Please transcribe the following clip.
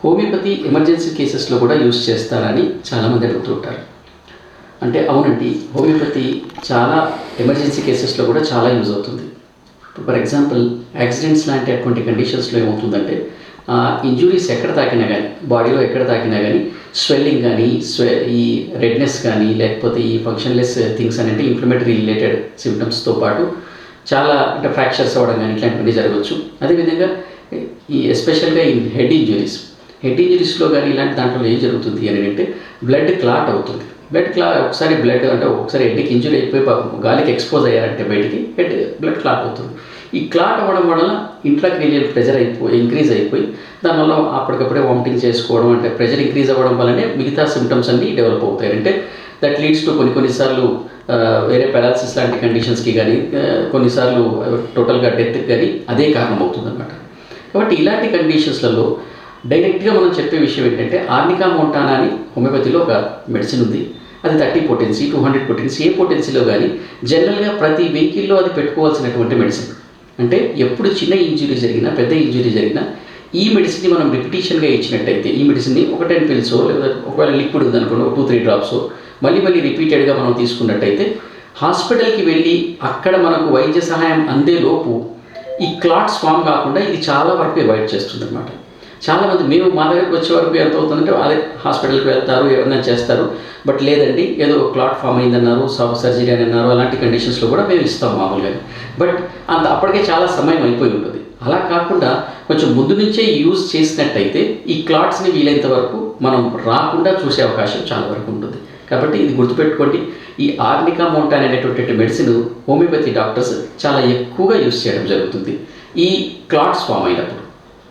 Homeopathy emergency కేసెస్లో కూడా use చేస్తారని చాలామంది అడుగుతుంటారు. అంటే అవునండి, హోమియోపతి చాలా ఎమర్జెన్సీ కేసెస్లో కూడా చాలా యూజ్ అవుతుంది. ఫర్ ఎగ్జాంపుల్ యాక్సిడెంట్స్ లాంటి అటువంటి కండిషన్స్లో ఏమవుతుందంటే ఇంజురీస్ ఎక్కడ తాకినా కానీ, బాడీలో ఎక్కడ తాకినా కానీ స్వెల్లింగ్ కానీ ఈ రెడ్నెస్ కానీ లేకపోతే ఈ ఫంక్షన్లెస్ థింగ్స్ అంటే ఇన్ఫ్లమేటరీ రిలేటెడ్ సిమ్టమ్స్తో పాటు చాలా అంటే ఫ్రాక్చర్స్ అవ్వడం కానీ ఇట్లాంటివన్నీ జరగవచ్చు. అదేవిధంగా ఈ ఎస్పెషల్గా ఈ హెడ్ ఇంజరీస్లో కానీ ఇలాంటి దాంట్లో ఏం జరుగుతుంది అని అంటే బ్లడ్ క్లాట్ అవుతుంది. ఒకసారి హెడ్కి ఇంజరీ అయిపోయి గాలికి ఎక్స్పోజ్ అయ్యారంటే బయటికి బ్లడ్ క్లాట్ అవుతుంది. ఈ క్లాట్ అవ్వడం వల్ల ఇంట్రాక్రేనియల్ ప్రెజర్ ఇంక్రీజ్ అయిపోయి దానివల్ల అప్పటికప్పుడే వామిటింగ్ చేసుకోవడం, అంటే ప్రెజర్ ఇంక్రీజ్ అవ్వడం వల్లనే మిగతా సిమ్టమ్స్ అన్నీ డెవలప్ అవుతాయి. అంటే దట్ లీడ్స్ టు కొన్నిసార్లు వేరే పారాలసిస్ లాంటి కండిషన్స్కి కానీ కొన్నిసార్లు టోటల్గా డెత్కి కానీ అదే కారణం అవుతుంది అన్నమాట. కాబట్టి ఇలాంటి కండిషన్స్లలో డైరెక్ట్గా మనం చెప్పే విషయం ఏంటంటే ఆర్నికా మోంటానా అని హోమియోపతిలో ఒక మెడిసిన్ ఉంది. అది 30 potency 200 potency ఏ పొటెన్సీలో కానీ జనరల్గా ప్రతి వెహికల్లో అది పెట్టుకోవాల్సినటువంటి మెడిసిన్. అంటే ఎప్పుడు చిన్న ఇంజురీ జరిగినా పెద్ద ఇంజురీ జరిగినా ఈ మెడిసిన్ని మనం రిపిటేషన్గా ఇచ్చినట్టయితే, ఈ మెడిసిన్ని ఒక 10 pills లేదా ఒకవేళ లిక్విడ్ ఉందనుకోండి 2-3 drops మళ్ళీ రిపీటెడ్గా మనం తీసుకున్నట్టయితే హాస్పిటల్కి వెళ్ళి అక్కడ మనకు వైద్య సహాయం అందే లోపు ఈ క్లాట్స్ ఫామ్ కాకుండా ఇది చాలా వరకు అవాయిడ్ చేస్తుంది అన్నమాట. చాలామంది మేము మా దగ్గరికి వచ్చే వరకు ఎంత అవుతుందంటే అదే హాస్పిటల్కి వెళ్తారు, ఎవరైనా చేస్తారు, బట్ లేదండి ఏదో క్లాట్ ఫామ్ అయిందన్నారు, సర్జరీ అని అన్నారు, అలాంటి కండిషన్స్లో కూడా మేము ఇస్తాం మామూలుగా. బట్ అప్పటికే చాలా సమయం అయిపోయి ఉంటుంది. అలా కాకుండా కొంచెం ముందు నుంచే యూజ్ చేసినట్టయితే ఈ క్లాట్స్ని వీలైనంత వరకు మనం రాకుండా చూసే అవకాశం చాలా వరకు ఉంటుంది. కాబట్టి ఇది గుర్తుపెట్టుకోండి, ఈ ఆర్నికా మోంటానా అనేటువంటి మెడిసిన్ హోమియోపతి డాక్టర్స్ చాలా ఎక్కువగా యూజ్ చేయడం జరుగుతుంది ఈ క్లాట్స్ ఫామ్ అయినప్పుడు.